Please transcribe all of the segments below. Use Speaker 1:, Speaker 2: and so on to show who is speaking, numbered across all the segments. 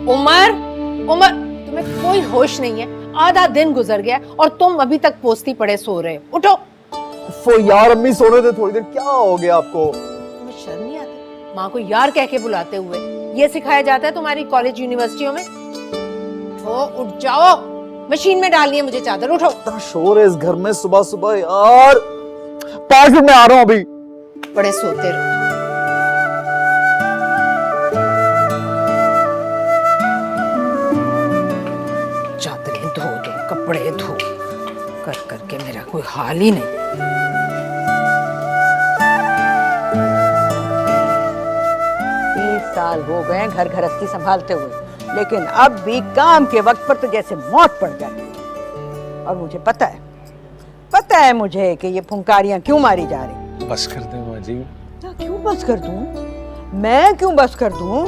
Speaker 1: उमर, उमर, तुम्हें कोई होश नहीं है। आधा दिन गुजर गया और तुम अभी तक पोस्ती पड़े सो रहे हो। उठो।
Speaker 2: यार अम्मी सोने दे थोड़ी देर, क्या हो गया आपको?
Speaker 1: तुम्हें शर्म नहीं आती? माँ को यार कह के बुलाते हुए। ये सिखाया जाता है तुम्हारी कॉलेज यूनिवर्सिटियों में? उठ जाओ, मशीन में डालनी है मुझे चादर। उठो।
Speaker 2: इतना शोर है इस घर में सुबह सुबह यार। 5 मिनट में आ रहा हूँ अभी।
Speaker 1: बड़े सोते रहो। चादरें धो दो, कपड़े धो, कर करके मेरा कोई हाल ही नहीं।
Speaker 3: 30 साल हो गए घर गृहस्थी संभालते हुए, लेकिन अब भी काम के वक्त पर तो जैसे मौत पड़ जाती है। और मुझे पता है मुझे कि ये फुंकारियां क्यों मारी जा रही।
Speaker 4: बस कर दे माँ जी।
Speaker 3: क्यों बस कर दूं? मैं क्यों बस कर दूं?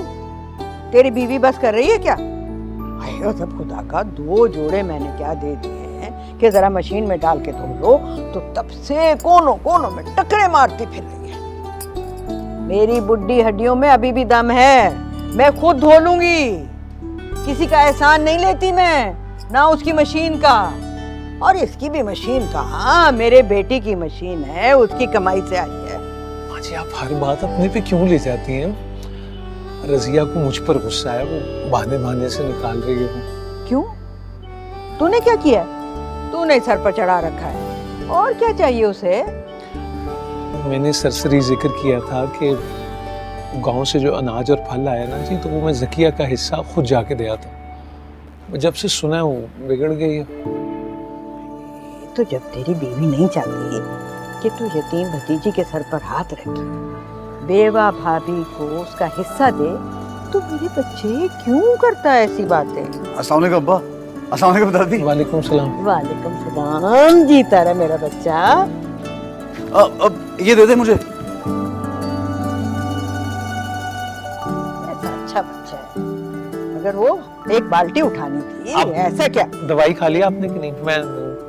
Speaker 3: तेरी बीवी बस कर रही है क्या? आयो सब खुदा का, 2 जोड़े मैंने क्या दे दिए हैं कि जरा मशीन में डाल के धो लो, तो तब से कोनों कोनों में टकरे मारती फिर रही है। मेरी बुड्ढी हड्डियों में अभी भी दम है, मैं खुद धो लूंगी। किसी का एहसान नहीं लेती मैं, ना उसकी मशीन का। और इसकी भी मशीन कहाँ, मेरे बेटी की मशीन है, उसकी कमाई से आई है।
Speaker 4: माँ जी आप हर बात अपने पे क्यों ले जाती हैं? रजिया को मुझ पर गुस्सा है, वो बहाने से निकाल रही है।
Speaker 3: क्यों? तूने क्या किया? तूने सर पर चढ़ा रखा है, और क्या चाहिए उसे?
Speaker 4: मैंने सरसरी जिक्र किया था कि गांव से जो अनाज और फल आया ना जी, तो वो मैं ज़किया का हिस्सा खुद जाके दिया था। जब से सुना है वो बिगड़ गई है।
Speaker 3: तो जब तेरी बीवी नहीं चाहती कि तू यतीम भतीजी के सर पर हाथ रखे, बेवा भाभी को उसका हिस्सा दे, तो मेरे बच्चे क्यों करता है ऐसी बातें?
Speaker 2: अस्सलाम वालेकुम अब्बा। अस्सलाम वालेकुम दादी।
Speaker 4: वालेकुम सलाम।
Speaker 3: वालेकुम सलाम। जीता रहा मेरा बच्चा।
Speaker 2: अब ये दे दे मुझे।
Speaker 3: ऐसा अच्छा बच्चा है, मगर वो एक बाल्टी उठानी थी। ऐसा क्या?
Speaker 4: दवाई खा लिया आपने कि नहीं? मैं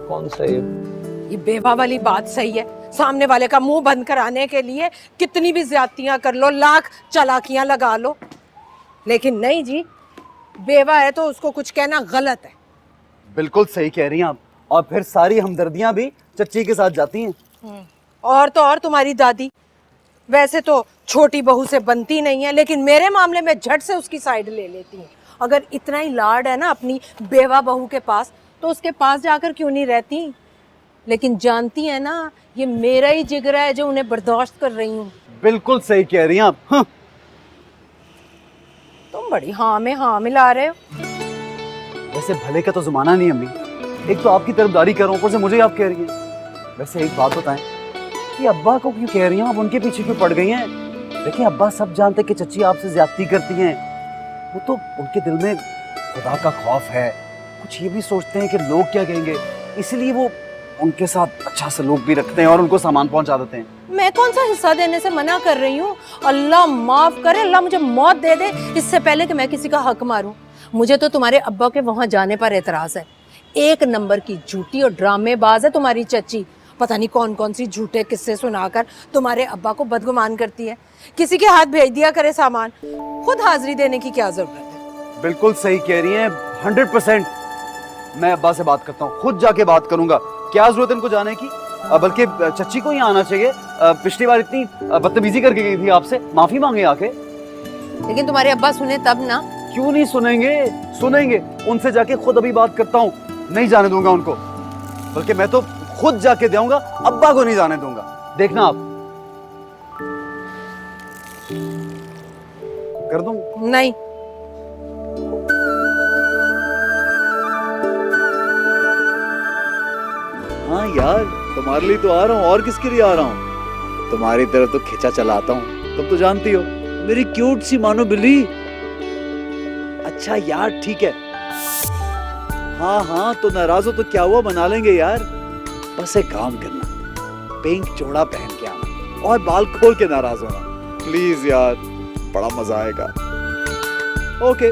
Speaker 4: कौन सा
Speaker 1: ये बेवा वाली बात सही है। सामने वाले का मुंह बंद कराने के लिए कितनी भी ज्यादतियां कर लो, लाख चालाकियां लगा लो, लेकिन नहीं जी, बेवा है तो उसको कुछ कहना गलत है।
Speaker 2: बिल्कुल सही कह रही हैं आप। और फिर सारी हमदर्दियां भी चच्ची के साथ जाती हैं।
Speaker 1: और तो और तुम्हारी दादी वैसे तो छोटी बहू से बनती नहीं है, लेकिन मेरे मामले में झट से उसकी साइड ले लेती है। अगर इतना ही लाड है ना अपनी बेवा बहू के पास, तो उसके पास जाकर क्यों नहीं रहती? लेकिन जानती है ना, ये मेरा ही जिगरा है जो उन्हें बर्दाश्त कर रही हूँ।
Speaker 2: बिल्कुल सही कह रही हैं आप। हाँ।
Speaker 1: तुम बड़ी हाँ में हाँ मिला रहे हो।
Speaker 2: वैसे भले का तो जमाना नहीं अम्मी, एक तो आपकी तरफदारी कर रहा हूँ, ऊपर से मुझे ही आप कह रही हैं। वैसे एक बात बताएं कि अब्बा को क्यों कह रही हैं आप, उनके पीछे क्यों पड़ गई हैं? देखिए अब्बा सब जानते कि चच्ची आपसे ज्यादती करती हैं, वो तो उनके दिल में खुदा का खौफ है, कुछ ये भी सोचते हैं कि लोग क्या कहेंगे, इसलिए वो उनके साथ अच्छा सलूक भी रखते हैं और उनको सामान पहुंचा देते हैं।
Speaker 1: मैं कौन सा हिस्सा देने से मना कर रही हूँ? अल्लाह माफ करे, अल्लाह मुझे मौत दे दे इससे पहले कि मैं किसी का हक मारूं। मुझे तो तुम्हारे अब्बा के वहां जाने पर एतराज है। 1 नंबर की झूठी और ड्रामेबाज है तुम्हारी चच्ची। पता नहीं कौन कौन सी झूठे किस्से सुनाकर तुम्हारे अब्बा को बदगुमान करती है। किसी के हाथ भेज दिया करे सामान, खुद हाजिरी देने की क्या जरूरत है?
Speaker 2: बिल्कुल सही कह रही हैं, 100%। मैं अब्बा से बात करता हूँ, खुद जाके बात करूंगा। क्या जरूरत है इनको जाने की? बल्कि चच्ची को ही आना चाहिए। पिछली बार इतनी बदतमीजी करके गई थी आपसे, माफी मांगे आके।
Speaker 1: लेकिन तुम्हारे अब्बा सुने तब ना।
Speaker 2: क्यों नहीं सुनेंगे? सुनेंगे। उनसे जाके खुद अभी बात करता हूँ, नहीं जाने दूंगा उनको, बल्कि मैं तो खुद जाके दूंगा, अब्बा को नहीं जाने दूंगा। देखना आप। कर दूं?
Speaker 1: नहीं।
Speaker 2: हाँ यार, तुम्हारे लिए तो आ रहा हूँ, और किसके लिए आ रहा हूँ? तुम्हारी तरफ तो खिंचा चलाता हूँ, तुम तो जानती हो, मेरी क्यूट सी मानो बिल्ली। अच्छा यार ठीक है। हाँ हाँ, तो नाराज हो तो क्या हुआ, बना लेंगे यार। बस एक काम करना, पिंक जोड़ा पहन के आना और बाल खोल के नाराज होना प्लीज यार, बड़ा मजा आएगा। ओके,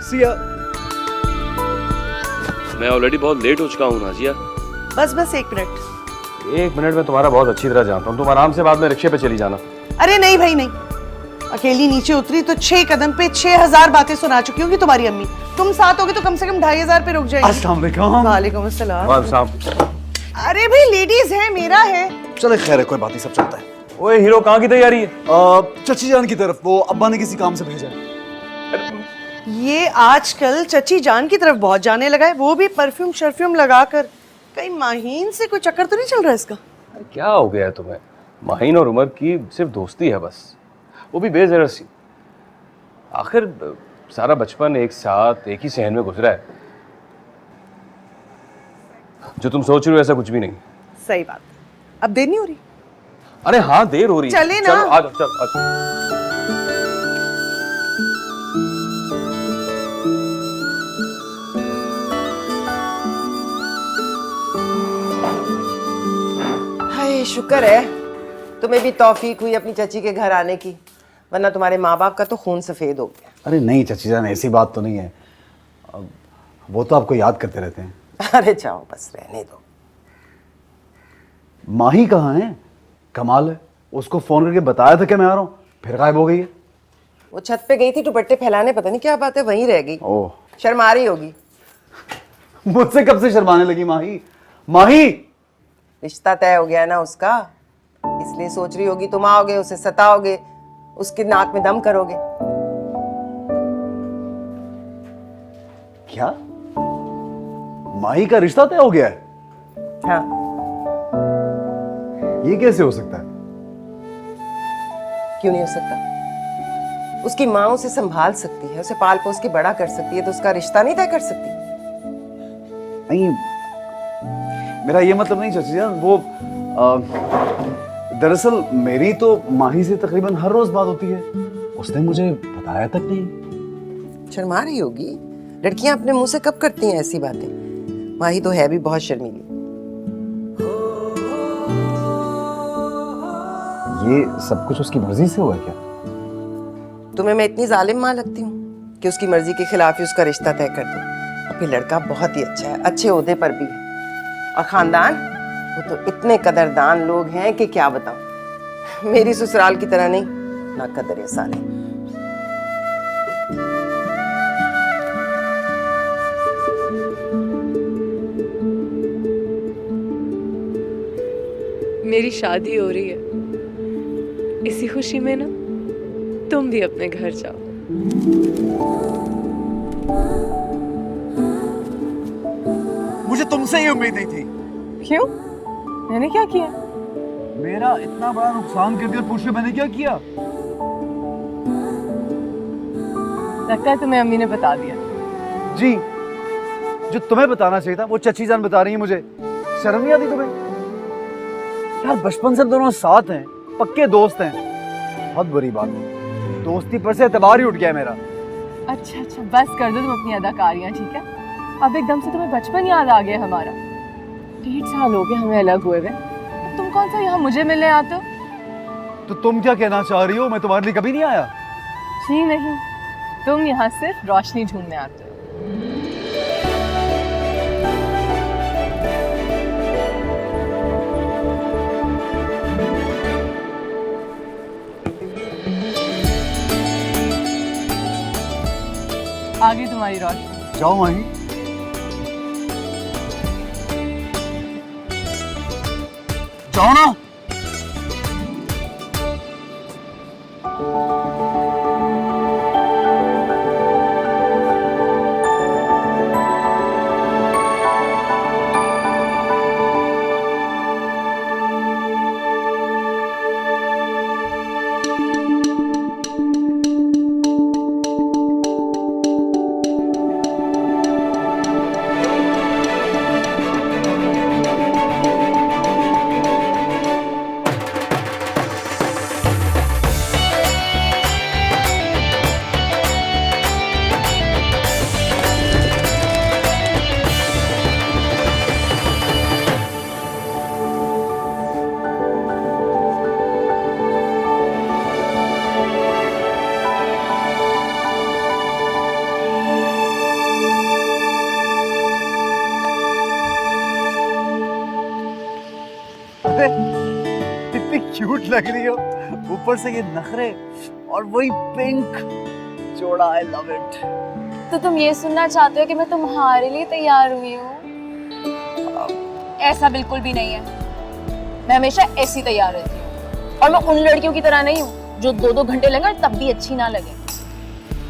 Speaker 2: सी या।
Speaker 5: मैं ऑलरेडी बहुत लेट हो चुका हूँ नाजिया।
Speaker 6: बस 1 मिनट।
Speaker 7: 1 मिनट में तुम्हारा बहुत अच्छी तरह जानता हूँ, तुम आराम से बाद में रिक्शे पे चली जाना।
Speaker 6: अरे नहीं भाई नहीं, अकेली नीचे उतरी तो 6 कदम पे 6000 बातें सुना चुकी होगी तुम्हारी अम्मी। तुम साथ होगे तो कम से कम 2500 पे रुक जाएगी।
Speaker 2: अस्सलाम वालेकुम।
Speaker 6: वालेकुम अस्सलाम।
Speaker 4: साहब
Speaker 6: अरे भाई लेडीज है, मेरा है।
Speaker 2: चले खैर है, कोई बात नहीं, सब चलता है।
Speaker 4: ओए हीरो कहाँ की तैयारी है?
Speaker 2: चची जान की तरफ, वो अब्बा ने किसी काम से भेजा है।
Speaker 6: ये आजकल चची जान की तरफ बहुत जाने लगा है, वो भी परफ्यूम शर्फ्यूम लगाकर। कहीं माहीन से कोई चक्कर तो नहीं चल रहा इसका?
Speaker 5: अरे क्या हो गया है तुम्हें? माहीन और उमर की सिर्फ दोस्ती है बस, वो भी बेजर सी। आखिर सारा बचपन एक साथ एक ही सहन में गुजरा है। जो तुम सोच रहे हो ऐसा कुछ भी नहीं।
Speaker 6: सही बात। अब देर नहीं हो रही?
Speaker 5: अरे हाँ देर हो रही है।
Speaker 6: चले ना।
Speaker 5: चलो आ जाओ, चलो आ जाओ।
Speaker 7: हाय शुक्र है तुम्हें भी तौफीक हुई अपनी चची के घर आने की, वरना तुम्हारे माँ बाप का तो खून सफेद हो गया।
Speaker 2: अरे नहीं चची जान, ऐसी बात तो नहीं है। वो तो आपको याद करते रहते हैं।
Speaker 7: अरे जाओ बस, रहने दो।
Speaker 2: माही कहाँ है? कमाल है, उसको फोन करके बताया था कि मैं आ रहा हूँ, फिर गायब हो गई है।
Speaker 7: वो छत पे गई थी दुपट्टे फैलाने, पता नहीं क्या बात है, वहीं रह गई।
Speaker 2: ओह,
Speaker 7: शर्मा रही होगी।
Speaker 2: मुझसे कब से शर्माने लगी माही? माही
Speaker 7: रिश्ता तय हो गया ना उसका, इसलिए सोच रही होगी तुम आओगे, उसे सताओगे, उसकी नाक में दम करोगे।
Speaker 2: क्या? माही का रिश्ता तय हो गया है?
Speaker 7: हाँ,
Speaker 2: ये कैसे हो सकता है?
Speaker 7: क्यों नहीं हो सकता? उसकी माँ उसे संभाल सकती है, उसे पाल पोस के बड़ा कर सकती है, तो उसका रिश्ता नहीं तय कर सकती?
Speaker 2: नहीं, मेरा ये मतलब नहीं चाची जान। वो दरअसल मेरी तो माही से तकरीबन हर रोज बात होती है, उसने मुझे बताया तक नहीं।
Speaker 7: शर्मा रही होगी, लड़कियां अपने मुंह से कब करती हैं ऐसी बातें। माही तो है भी बहुत शर्मीली।
Speaker 2: ये सब कुछ उसकी मर्जी से हुआ क्या?
Speaker 7: तुम्हें मैं इतनी जालिम माँ लगती हूँ कि उसकी मर्जी के खिलाफ ही उसका रिश्ता तय कर दूं? और फिर लड़का बहुत ही अच्छा है, अच्छे ओहदे पर भी है, और खानदान वो तो इतने कदरदान लोग हैं कि क्या बताऊं। मेरी ससुराल की तरह नहीं, ना कदर है साले।
Speaker 8: मेरी शादी हो रही है, इसी खुशी में ना तुम भी अपने घर जाओ।
Speaker 2: मुझे तुमसे ही उम्मीद नहीं थी।
Speaker 8: क्यों? मैंने क्या किया?
Speaker 2: मेरा इतना बड़ा नुकसान कर दिया, पूछ के मैंने क्या किया?
Speaker 8: लगता है तुम्हें अम्मी ने बता दिया।
Speaker 2: जी, जो तुम्हें बताना चाहिए था वो चची जान बता रही है मुझे। शर्म नहीं आती तुम्हें? यार बचपन से दोनों साथ हैं, पक्के दोस्त हैं। बहुत बुरी बात है, दोस्ती पर से एतबार ही उठ गया मेरा।
Speaker 8: अच्छा अच्छा, बस कर दो तुम अपनी अदाकारियां, ठीक है? अब एकदम से तुम्हें बचपन याद आ गया हमारा। 1.5 साल हो गए हमें अलग हुए हुए, तुम कौन सा यहाँ मुझे मिलने आते हो?
Speaker 2: तो तुम क्या कहना चाह रही हो? मैं तुम्हारे लिए कभी नहीं आया?
Speaker 8: जी नहीं, तुम यहाँ सिर्फ रोशनी ढूंढने आते हो। आगे तुम्हारी रोशनी।
Speaker 2: जाओ माही। जाओ ना। इतनी क्यूट लग रही हो, ऊपर से ये नखरे और वही पिंक जोड़ा, आई लव इट।
Speaker 8: तो तुम ये सुनना चाहते हो कि मैं तुम्हारे लिए तैयार हुई हूँ? ऐसा बिल्कुल भी नहीं है। मैं हमेशा ऐसी तैयार रहती हूँ, और मैं उन लड़कियों की तरह नहीं हूँ जो 2-2 घंटे लगे और तब भी अच्छी ना लगे।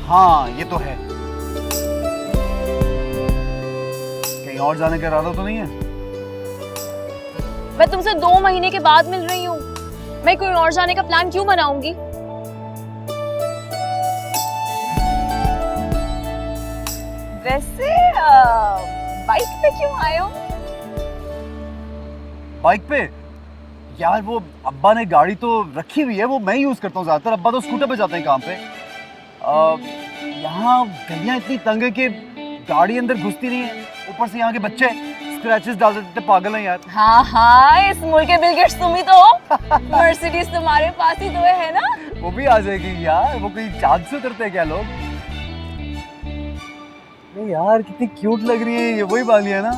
Speaker 2: हाँ ये तो है। कहीं और जाने का इरादा तो नहीं है?
Speaker 8: मैं तुमसे 2 महीने के बाद मिल रही हूँ, मैं कोई और जाने का प्लान क्यों बनाऊंगी? वैसे बाइक पे क्यों आए हो?
Speaker 2: बाइक पे? यार वो अब्बा ने गाड़ी तो रखी हुई है, वो मैं यूज करता हूँ ज्यादातर। अब्बा तो स्कूटर पे जाते हैं काम पे। यहाँ गलियां इतनी तंग है कि गाड़ी अंदर घुसती नहीं है। ऊपर से यहाँ के बच्चे स्क्रैचेस डाल देते, पागल हैं यार।
Speaker 8: हाँ हाँ, इस मुल्क के बिल गेट्स तुम ही तो हो। मर्सिडीज तुम्हारे पास ही तो है ना?
Speaker 2: वो भी आ जाएगी यार, वो कोई चांद से उतरते हैं क्या लोग? नहीं यार कितनी क्यूट लग रही है ये, वही वाली है ना?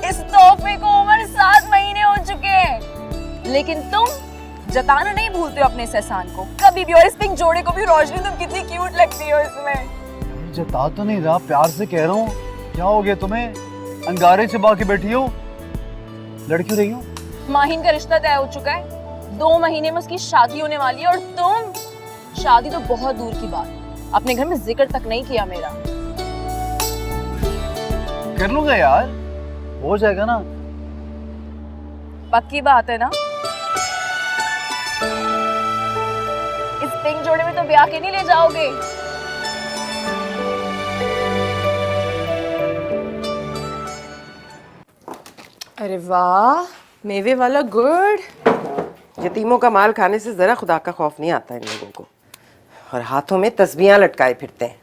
Speaker 8: इस तोहफे को उम्र 7 महीने हो चुके हैं, लेकिन तुम जताना नहीं भूलते हो अपने इस एहसान को कभी भी। और इस पिंक जोड़े को भी, रोशनी तुम कितनी क्यूट लगती हो इसमें।
Speaker 2: जता तो नहीं रहा, प्यार से कह रहा हूँ। क्या हो गया तुम्हें? अंगारे चबा के बैठी हो, लड़ क्यों रही हो?
Speaker 8: माहिन का रिश्ता तय हो चुका है, 2 महीने में उसकी शादी होने वाली है, और तुम, शादी तो बहुत दूर की बात, अपने घर में जिक्र तक नहीं किया मेरा।
Speaker 2: कर लूंगा यार, हो जाएगा ना।
Speaker 8: पक्की बात है ना? इस पिंक जोड़े में तो ब्याह के नहीं ले जाओगे? अरे वाह, मेवे वाला गुड़।
Speaker 7: यतीमों का माल खाने से जरा खुदा का खौफ नहीं आता इन लोगों को, और हाथों में तस्बीहां लटकाए फिरते हैं।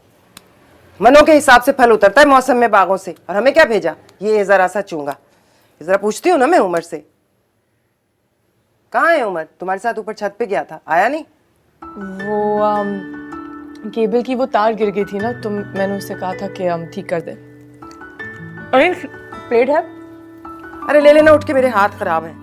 Speaker 7: मनों के हिसाब से फल उतरता है मौसम में बागों से, और हमें क्या भेजा? ये जरा सा चूंगा। जरा पूछती हूँ ना मैं उमर से, कहाँ है उमर? तुम्हारे साथ ऊपर छत पे गया था, आया नहीं?
Speaker 8: वो केबल की वो तार गिर गई थी ना, तो मैंने उससे कहा था कि हम ठीक कर दे। अरे प्लेट है?
Speaker 7: अरे ले लेना उठ के, मेरे हाथ खराब है।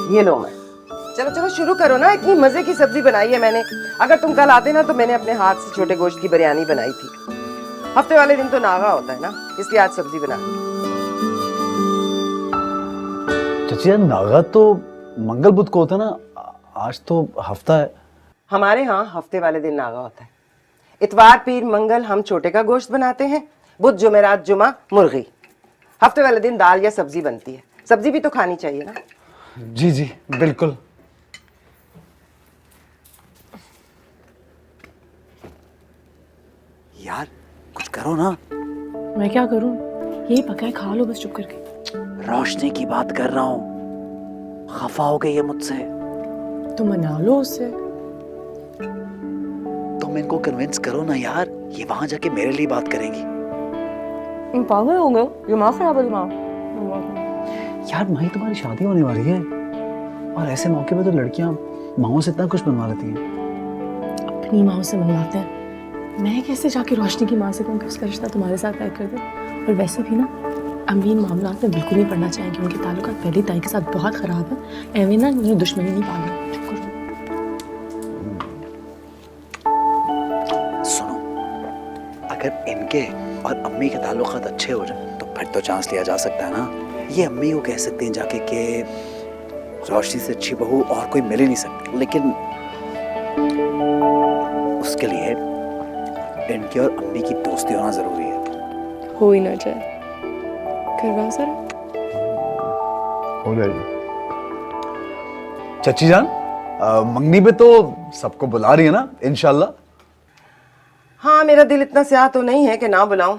Speaker 7: ये लो मैं। चलो चलो शुरू करो ना, इतनी मजे की सब्जी बनाई है मैंने। अगर तुम कल आते ना तो मैंने अपने हाथ से छोटे गोश्त की बिरयानी बनाई थी। हफ्ते वाले दिन तो नागा होता है ना, इसलिए आज सब्जी बना दी।
Speaker 2: चचिया नागा तो मंगल बुध को होता है ना, आज तो हफ्ता है।
Speaker 7: हमारे यहाँ हफ्ते वाले दिन नागा होता है। इतवार पीर मंगल हम छोटे का गोश्त बनाते हैं, बुध जुमेरात जुमा मुर्गी। हफ्ते वाले दिन दाल या सब्जी बनती है। सब्जी भी तो खानी चाहिए ना।
Speaker 2: जी जी बिल्कुल। यार कुछ करो ना।
Speaker 8: मैं क्या करूं? यही पका है, खा लो बस चुप करके।
Speaker 2: रोशनी की बात कर रहा हूँ, खफा हो गई है मुझसे।
Speaker 8: तो मना लो उससे।
Speaker 2: तुम इनको कन्विंस करो ना यार, ये वहां जाके मेरे लिए बात करेंगी।
Speaker 8: पागल हो गए, दिमाग खराब है दिमाग।
Speaker 2: यार माही तुम्हारी शादी होने वाली है, और ऐसे मौके पे तो लड़कियां माओ से इतना कुछ बनवा लेती हैं।
Speaker 8: अपनी माँ से मनवाते हैं, मैं कैसे जाके रोशनी की माँ से कहूँ कि उसका रिश्ता तुम्हारे साथ तय कर दे? और वैसे भी ना, अम्मी इन मामलात में बिल्कुल नहीं पड़ना चाहेंगे। उनके ताल्लुकात पहले ताई के साथ बहुत खराब है। एवं ना ये दुश्मनी नहीं पालना। चुप करो।
Speaker 2: सुनो, अगर इनके और अम्मी के ताल्लुकात अच्छे हो जाए तो फिर तो चांस लिया जा सकता है ना। ये अम्मी को कह सकते हैं जाके कि रोशनी से अच्छी बहू और कोई मिल ही नहीं सकती, लेकिन उसके लिए इनकी और अम्मी की दोस्ती होना जरूरी है।
Speaker 8: हो ही ना जाए, करवा सर।
Speaker 2: हो जाएगी। चची जान, मंगनी पे तो सबको बुला रही है ना इंशाल्लाह?
Speaker 7: हाँ, मेरा दिल इतना स्याह तो नहीं है कि ना बुलाऊं,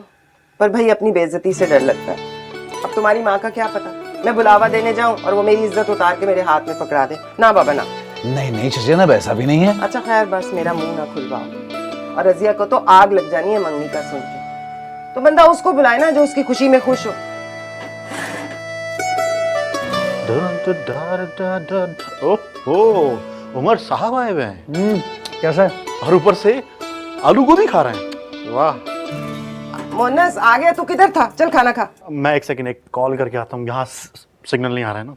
Speaker 7: पर भाई अपनी बेइज्जती से डर लगता है। अब तुम्हारी माँ का क्या पता, मैं बुलावा देने जाऊं और वो मेरी इज्जत उतार के मेरे हाथ में पकड़ा दे। ना बाबा ना,
Speaker 2: नहीं नहीं चचे ना, वैसा भी नहीं है।
Speaker 7: अच्छा खैर, बस मेरा मुंह ना खुलवाओ। और रजिया को तो आग लग जानी है मंगनी का सुन के। तो बंदा उसको बुलाए ना जो उसकी खुशी में खुश हो।
Speaker 9: ओह, उमर साहब आए हुए हैं।
Speaker 2: कैसा?
Speaker 9: और ऊपर से आलू गोभी खा रहे हैं। वाह।
Speaker 7: मोनस आ गया, तू किधर था? चल खाना खा।
Speaker 9: मैं एक सेकंड एक कॉल करके आता हूँ, यहाँ सिग्नल नहीं आ रहा है ना।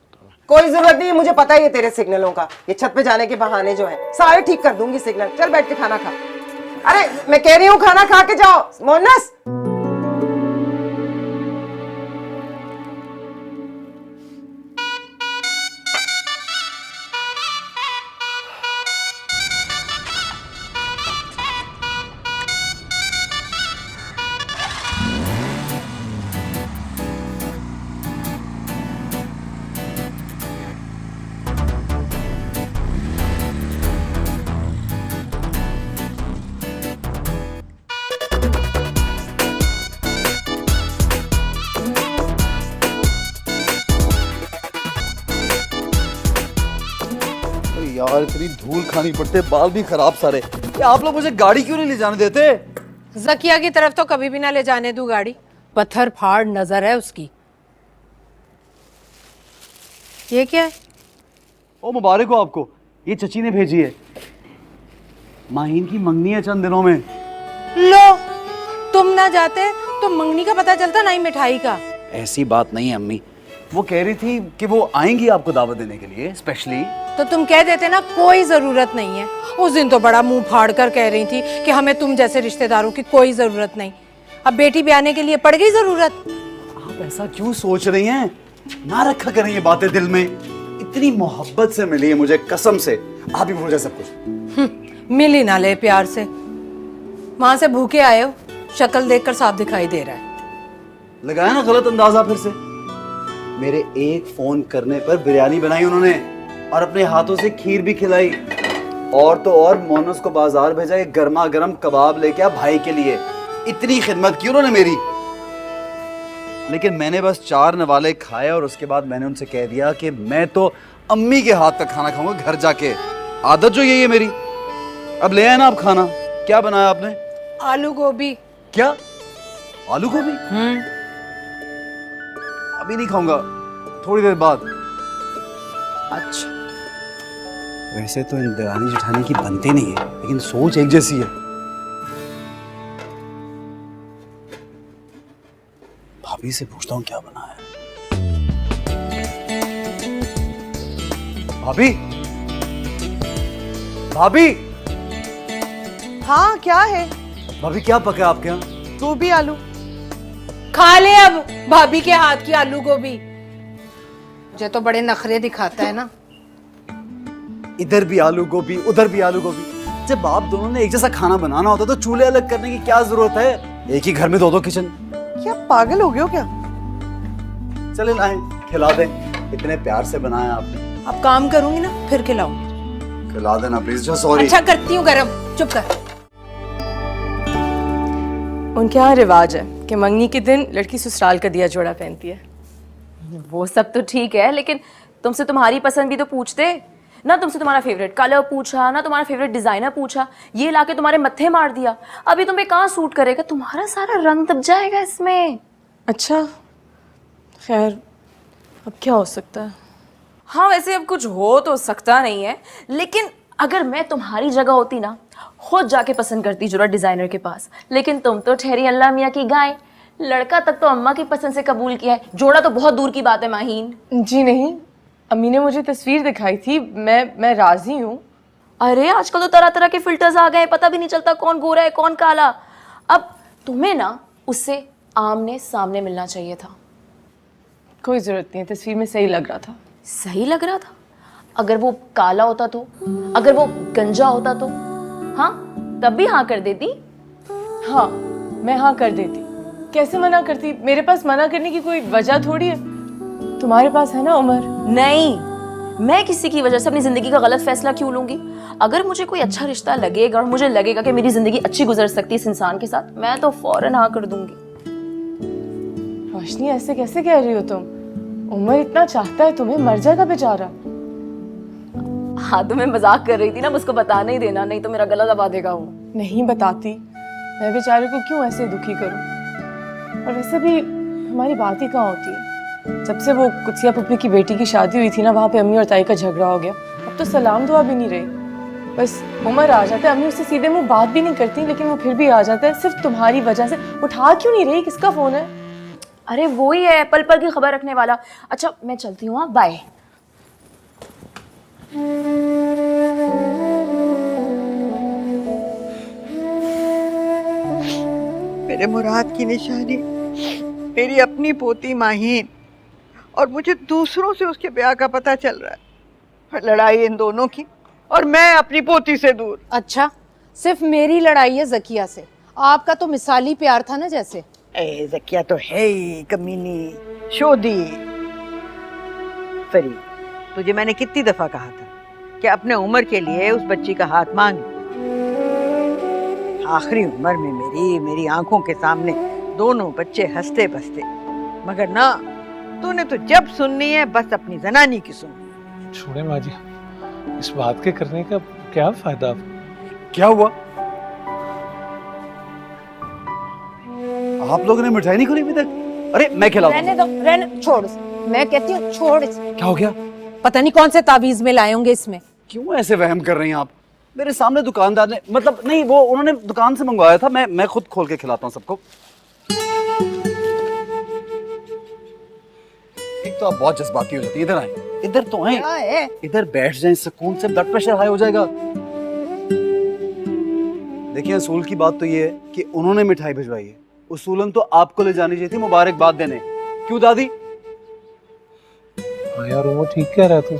Speaker 7: कोई जरूरत नहीं है, मुझे पता ही है तेरे सिग्नलों का। ये छत पे जाने के बहाने जो है सारे ठीक कर दूंगी सिग्नल। चल बैठ के खाना खा। अरे मैं कह रही हूँ खाना खा के जाओ मोनस।
Speaker 2: यार इतनी धूल खानी पड़ते, बाल भी खराब सारे। ये आप लोग मुझे गाड़ी क्यों नहीं ले जाने देते?
Speaker 1: जकिया की तरफ तो कभी भी ना ले जाने दूं गाड़ी, पत्थर फाड़ नजर है उसकी। ये क्या है?
Speaker 2: ओ मुबारक हो आपको, ये चची ने भेजी है। माहीन की मंगनी है चंद दिनों में।
Speaker 1: लो, तुम ना जाते तो मंगनी का पता चलता, ना ही मिठाई का।
Speaker 2: ऐसी बात नहीं है अम्मी, वो कह रही थी कि वो आएंगी आपको दावत देने के लिए स्पेशली।
Speaker 1: तो तुम कह देते ना कोई जरूरत नहीं है। उस दिन तो बड़ा मुंह फाड़ कर कह रही थी कि हमें तुम जैसे रिश्तेदारों की कोई जरूरत नहीं। अब बेटी भी आने के लिए पड़ गई जरूरत।
Speaker 2: आप ऐसा क्यों सोच रही हैं? ना रखा करें ये बातें दिल में। इतनी मोहब्बत से मिली है मुझे, कसम से। आप ही भूल जाए सब कुछ।
Speaker 1: मिल ही ना ले प्यार से। वहां से भूखे आए हो, शक्ल देखकर साफ दिखाई दे रहा है।
Speaker 2: लगाया ना गलत अंदाजा फिर से। मेरे एक फोन करने पर बिरयानी बनाई उन्होंने और अपने हाथों से खीर भी खिलाई। और तो और मोनस को बाजार भेजा, एक गर्मा गर्म कबाब लेके आ भाई के लिए। इतनी खिदमत की उन्होंने मेरी। लेकिन मैंने बस 4 नवाले खाए और उसके बाद मैंने उनसे कह दिया कि मैं तो अम्मी के हाथ का खाना खाऊंगा घर जाके। आदत जो यही है मेरी। अब ले आए ना आप खाना। क्या बनाया आपने?
Speaker 1: आलू गोभी।
Speaker 2: क्या? आलू गोभी? अभी नहीं खाऊंगा, थोड़ी देर बाद। अच्छा, वैसे तो इन दरानी जेठानी की बनती नहीं है, लेकिन सोच एक जैसी है। भाभी से पूछता हूँ क्या बना है। भाभी, भाभी,
Speaker 6: हाँ क्या है?
Speaker 2: भाभी क्या पका है आपके यहाँ?
Speaker 6: गोभी आलू।
Speaker 1: खा ले अब भाभी के हाथ की आलू गोभी। मुझे तो बड़े नखरे दिखाता है ना।
Speaker 2: इधर भी आलू गोभी, उधर भी आलू गोभी। जब आप दोनों ने एक जैसा खाना बनाना होता तो चूल्हे अलग करने की क्या जरूरत है? एक ही घर में 2-2 किचन।
Speaker 6: क्या पागल हो गए हो क्या?
Speaker 2: चले लाएं, खिला दें। इतने प्यार से बनाया आपने।
Speaker 1: अब काम करूंगी ना फिर खिलाऊंगी।
Speaker 2: खिला देना प्लीज। सॉरी।
Speaker 1: अच्छा करती हूँ गरम, चुप कर।
Speaker 8: उनके यहाँ रिवाज है कि मंगनी के दिन लड़की ससुराल का दिया जोड़ा पहनती है।
Speaker 10: वो सब तो ठीक है, लेकिन तुमसे तुम्हारी पसंद भी तो पूछते ना। तुमसे तुम्हारा फेवरेट कलर पूछा ना, तुम्हारा फेवरेट डिजाइनर पूछा। ये लाके तुम्हारे मत्थे मार दिया। अभी तुम्हें कहाँ सूट करेगा? तुम्हारा सारा रंग दब जाएगा इसमें।
Speaker 8: अच्छा खैर, अब क्या हो सकता है?
Speaker 10: हाँ वैसे अब कुछ हो तो सकता नहीं है, लेकिन अगर मैं तुम्हारी जगह होती ना, खुद जाके पसंद करती जोड़ा डिजाइनर के पास। लेकिन तुम तो ठहरी अल्लाह मियाँ की गाय। लड़का तक तो अम्मा की पसंद से कबूल किया है, जोड़ा तो बहुत दूर की बात है माहीन।
Speaker 8: जी नहीं, अम्मी ने मुझे तस्वीर दिखाई थी, मैं राजी हूँ।
Speaker 10: अरे आजकल तो तरह तरह के फिल्टर्स आ गए, पता भी नहीं चलता कौन गोरा है कौन काला। अब तुम्हें ना उससे आमने सामने मिलना चाहिए था।
Speaker 8: कोई ज़रूरत नहीं है, तस्वीर में सही लग रहा था।
Speaker 10: सही लग रहा था? अगर वो काला होता तो, अगर वो गंजा होता तो, हाँ तब भी हाँ कर देती।
Speaker 8: हाँ मैं हाँ कर देती। कैसे मना करती? मेरे पास मना करने की कोई वजह थोड़ी है। तुम्हारे पास है ना उमर।
Speaker 10: नहीं, मैं किसी की वजह से अपनी जिंदगी का गलत फैसला क्यों लूंगी? अगर मुझे कोई अच्छा रिश्ता लगेगा और मुझे लगेगा कि मेरी जिंदगी अच्छी गुजर सकती है इस इंसान के साथ, मैं तो फौरन हाँ कर दूंगी।
Speaker 8: रोशनी ऐसे कैसे कह रही हो तुम? उमर इतना चाहता है तुम्हें, मर जाएगा बेचारा।
Speaker 10: हाँ तो मैं मजाक कर रही थी ना, मुझको बताने ही देना, नहीं तो मेरा गला दबा देगा वो।
Speaker 8: नहीं बताती, मैं बेचारे को क्यों ऐसे दुखी करूं। और वैसे भी हमारी बात ही कहाँ होती है। जब से वो कुत्सिया पुप्पी की बेटी की शादी हुई थी ना, वहाँ पे अम्मी और ताई का झगड़ा हो गया। अब तो सलाम दुआ भी नहीं रही। बस उमर आ जाता है, अम्मी उससे सीधे मुंह बात भी नहीं करती, लेकिन वो फिर भी आ जाता है। सिर्फ तुम्हारी वजह से। उठा क्यों नहीं रही? किसका फोन है?
Speaker 10: अरे वो ही है, पल पल की खबर रखने वाला। अच्छा मैं चलती हूँ, बाय।
Speaker 3: मेरे मुराद की निशानी मेरी अपनी पोती माहीन, और मुझे दूसरों से उसके ब्याह का पता चल रहा है। लड़ाई इन दोनों की, और मैं अपनी पोती से दूर।
Speaker 1: अच्छा, सिर्फ मेरी लड़ाई है जकिया से? आपका तो मिसाली प्यार था ना जैसे।
Speaker 3: ए जकिया तो है ही कमीनी, शोधी। फरीद, तुझे मैंने कितनी दफा कहा था कि अपने उम्र के लिए उस बच्ची का हाथ मांग। आखिरी उम्र में मेरी आंखों के सामने दोनों बच्चे हंसते बसते, मगर ना, तूने तो जब सुननी है बस अपनी जनानी की सुन।
Speaker 4: छोड़े माँ जी, इस बात के करने का क्या फायदा?
Speaker 2: क्या हुआ? आप लोगों ने मिठाई नहीं खोली अभी तक? अरे मैं खिलाऊं।
Speaker 1: रहने दो, रहने छोड़। मैं कहती हूँ छोड़।
Speaker 2: क्या हो गया?
Speaker 1: पता नहीं कौन से तावीज में लाए होंगे इसमें।
Speaker 2: क्यों ऐसे वहम कर रही हैं आप? मेरे सामने दुकानदार ने, मतलब नहीं, वो उन्होंने दुकान से मंगवाया था। मैं खुद खोल के खिलाता हूँ सबको। एक तो आप बहुत जज्बाती हो जाती है। इधर आए, इधर तो आए, इधर बैठ जाएं, सुकून से। ब्लड प्रेशर हाई हो जाएगा। देखिए, असूल की बात तो ये है कि उन्होंने मिठाई भिजवाई है। उसूलन तो आपको ले जानी चाहिए थी मुबारकबाद देने। क्यों दादी?
Speaker 4: हाँ यार, वो ठीक कह रहा तू,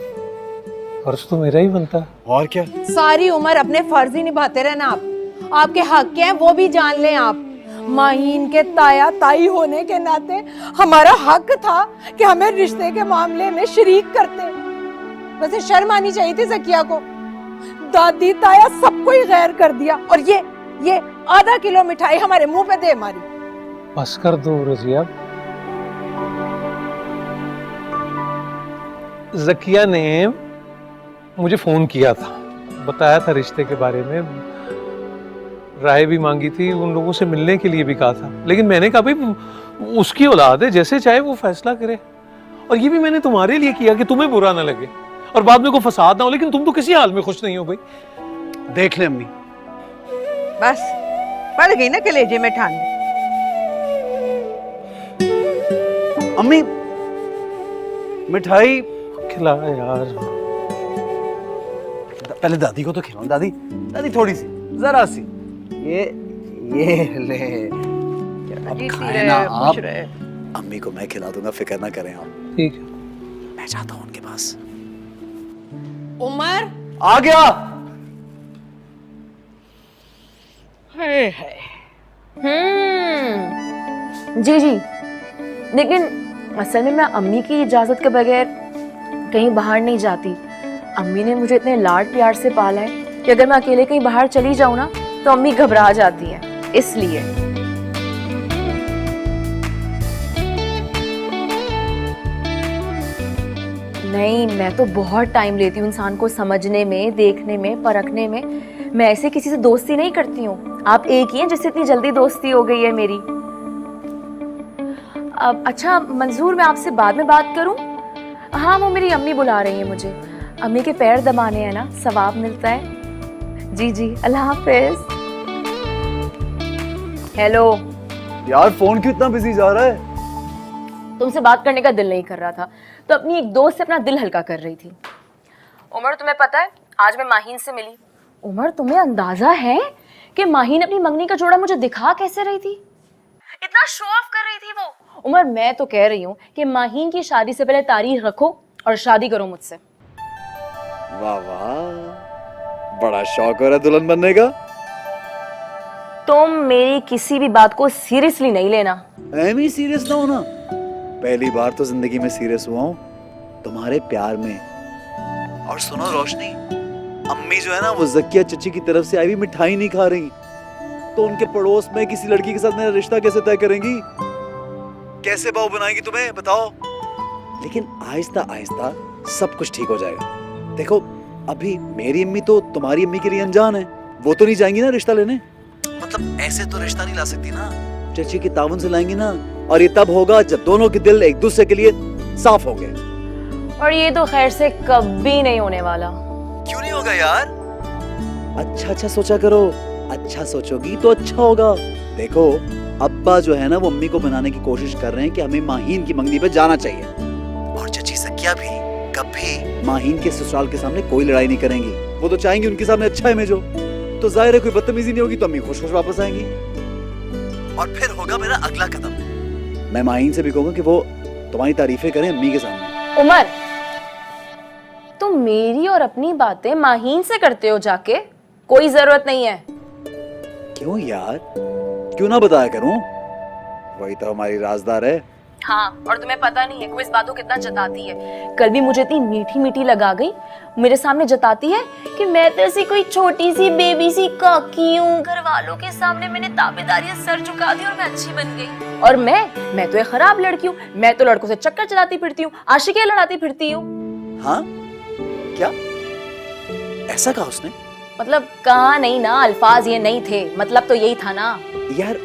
Speaker 4: फर्ज तो मेरा ही बनता है।
Speaker 2: और क्या?
Speaker 1: सारी उम्र अपने फर्ज ही निभाते रहना आप। आपके हक क्या है वो भी जान लें आप। माहीन के ताया ताई होने के नाते हमारा हक था कि हमें रिश्ते के मामले में शरीक करते। वैसे शर्म आनी चाहिए थी जकिया को। दादी ताया सबको ही गैर कर दिया, और ये आधा किलो मिठाई हमारे मुंह पे दे मारी।
Speaker 4: बस कर दो रजिया। जकिया ने मुझे फोन किया था, बताया था रिश्ते के बारे में, राय भी मांगी थी, उन लोगों से मिलने के लिए भी कहा था। लेकिन मैंने कहा भाई उसकी औलाद है, जैसे चाहे वो फैसला करे। और ये भी मैंने तुम्हारे लिए किया कि तुम्हें बुरा ना लगे और बाद में कोई फसाद ना हो। लेकिन तुम तो किसी हाल में खुश नहीं हो भाई।
Speaker 2: देख ले अम्मी,
Speaker 3: बस पड़ गई ना कलेजे में ठान।
Speaker 2: अम्मी मिठाई
Speaker 4: खिला यार।
Speaker 2: पहले दादी को तो खिलाओ। दादी, दादी थोड़ी सी, जरा सी। ये ले, अब खाए ना आप। अम्मी को मैं खिला दूंगा, फिक्र ना करें आप।
Speaker 4: ठीक है,
Speaker 2: मैं जाता हूँ उनके पास।
Speaker 1: उमर
Speaker 2: आ गया।
Speaker 10: जी जी, लेकिन असल में मैं अम्मी की इजाज़त के बगैर कहीं बाहर नहीं जाती। अम्मी ने मुझे इतने लाड प्यार से पाला है कि अगर मैं अकेले कहीं बाहर चली जाऊँ ना तो अम्मी घबरा जाती है, इसलिए। नहीं, मैं तो बहुत टाइम लेती हूँ इंसान को समझने में, देखने में, परखने में। मैं ऐसे किसी से दोस्ती नहीं करती हूँ। आप एक ही हैं जिससे इतनी जल्दी दोस्ती हो गई है मेरी। अब अच्छा मंजूर, मैं आपसे बाद में बात करूँ? हाँ, वो मेरी अम्मी बुला रही है मुझे। अम्मी के पैर दबाने हैं ना, सवाब मिलता है। जी जी, अल्लाह हाफिज। हेलो
Speaker 2: यार, फोन क्यों इतना बिजी जा रहा है?
Speaker 10: तुमसे बात करने का दिल नहीं कर रहा था तो अपनी एक दोस्त से अपना दिल हल्का कर रही थी। उमर, तुम्हें पता है आज मैं माहीन से मिली। उमर, तुम्हें अंदाजा है कि माहीन अपनी मंगनी का जोड़ा मुझे दिखा कैसे रही थी? इतना शो ऑफ कर रही थी वो। उमर, मैं तो कह रही हूँ कि माहीन की शादी से पहले तारीख रखो और शादी करो मुझसे।
Speaker 2: वाह वाह, बड़ा शौक हो रहा है दुल्हन बनने का।
Speaker 10: तुम मेरी किसी भी बात को सीरियसली नहीं लेना।
Speaker 2: एमी सीरियस ना होना। पहली बार तो जिंदगी में सीरियस हुआ हूँ तुम्हारे प्यार में। और सुनो रोशनी, अम्मी जो है ना, वो जकिया चची की तरफ से आई हुई मिठाई नहीं खा रही, तो उनके पड़ोस में किसी लड़की के साथ मेरा रिश्ता कैसे तय करेंगी? कैसे बहू बनाएंगी तुम्हें, बताओ? लेकिन आहिस्ता आहिस्ता सब कुछ ठीक हो जाएगा। देखो, अभी मेरी अम्मी तो तुम्हारी अम्मी के लिए अनजान है, वो तो नहीं जाएंगी ना रिश्ता लेने। मतलब ऐसे तो रिश्ता नहीं ला सकती ना, चची के तावन से लाएंगी ना, और ये तब होगा जब दोनों के दिल एक दूसरे के लिए साफ हो गए।
Speaker 10: और ये तो खैर से कभी नहीं होने वाला।
Speaker 2: क्यों नहीं होगा यार? अच्छा सोचा करो, अच्छा सोचोगी तो अच्छा होगा। देखो अब्बा जो है ना वो अम्मी को बनाने की कोशिश कर रहे हैं कि हमें माहीन की मंगनी पे जाना चाहिए, और चची सकिया भी कभी माहीन के ससुराल के सामने कोई लड़ाई नहीं करेंगी। वो तो चाहेंगी उनके सामने अच्छा इमेज हो, तो जाहिर है कोई बदतमीजी नहीं होगी, तो अम्मी खुश खुश वापस आएंगी। और फिर होगा मेरा अगला कदम, मैं माहीन से भी कहूंगा कि वो तुम्हारी तारीफें करें अम्मी के सामने।
Speaker 10: उमर, तुम मेरी और अपनी बातें माहीन से करते हो जाके, कोई जरूरत नहीं है।
Speaker 2: क्यों यार, क्यों ना बताया करूं, वही तो हमारी राजदार है।
Speaker 10: हाँ, और तुम्हें पता नहीं है वो इस बात को कितना जताती है। कल भी मुझे इतनी मीठी मीठी लगा गई, मेरे सामने जताती है कि मैं तो ऐसी कोई छोटी सी बेबी सी काकी हूँ, घर वालों के सामने मैंने ताबेदारी सर झुका दी और मैं अच्छी बन गई। और मैं तो एक खराब लड़की हूँ, मैं तो लड़कों से चक्कर चलाती फिरती हूँ, आशिकियां लड़ाती फिरती हूँ।
Speaker 2: हाँ क्या ऐसा कहा उसने?
Speaker 10: मतलब कहा नहीं ना, अल्फाज ये नहीं थे, मतलब तो यही था ना।
Speaker 2: यार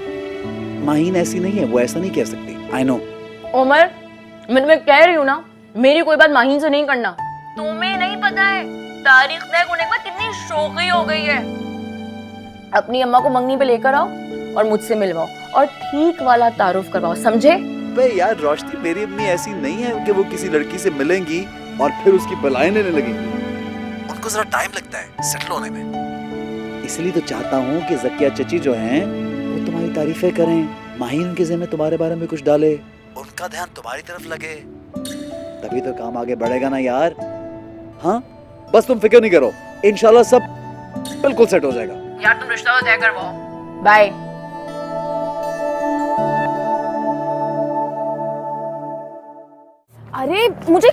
Speaker 2: माहीन ऐसी नहीं है, वो ऐसा नहीं कह सकती। आई नो
Speaker 10: उमर, मैं कह रही हूँ ना, मेरी कोई बात माहीन से नहीं करना। तुम्हें नहीं पता है तारीख तय होने के बाद कितनी शौकी हो गई है। अपनी अम्मा को मंगनी पे लेकर आओ और मुझसे मिलवाओ और ठीक वाला तारुफ करवाओ, समझे?
Speaker 2: बे यार रोशनी, मेरी अम्मी ऐसी नहीं है कि वो किसी लड़की से मिलेंगी और फिर उसकी बलाएं लेने लगेंगी। उनको जरा टाइम लगता है सेटल होने में। इसलिए तो चाहता हूँ कि ज़किया चची जो हैं वो तुम्हारी तारीफें करें, माहीन के ज़हन में तुम्हारे बारे में कुछ डाले, उनका ध्यान तुम्हारी तरफ लगे, तभी तो काम आगे बढ़ेगा ना यार। हाँ बस तुम फिक्र नहीं करो, इंशाल्लाह सब बिल्कुल सेट हो जाएगा।
Speaker 10: यार तुम रिश्ता तो तय करवाओ। बाय। अरे मुझे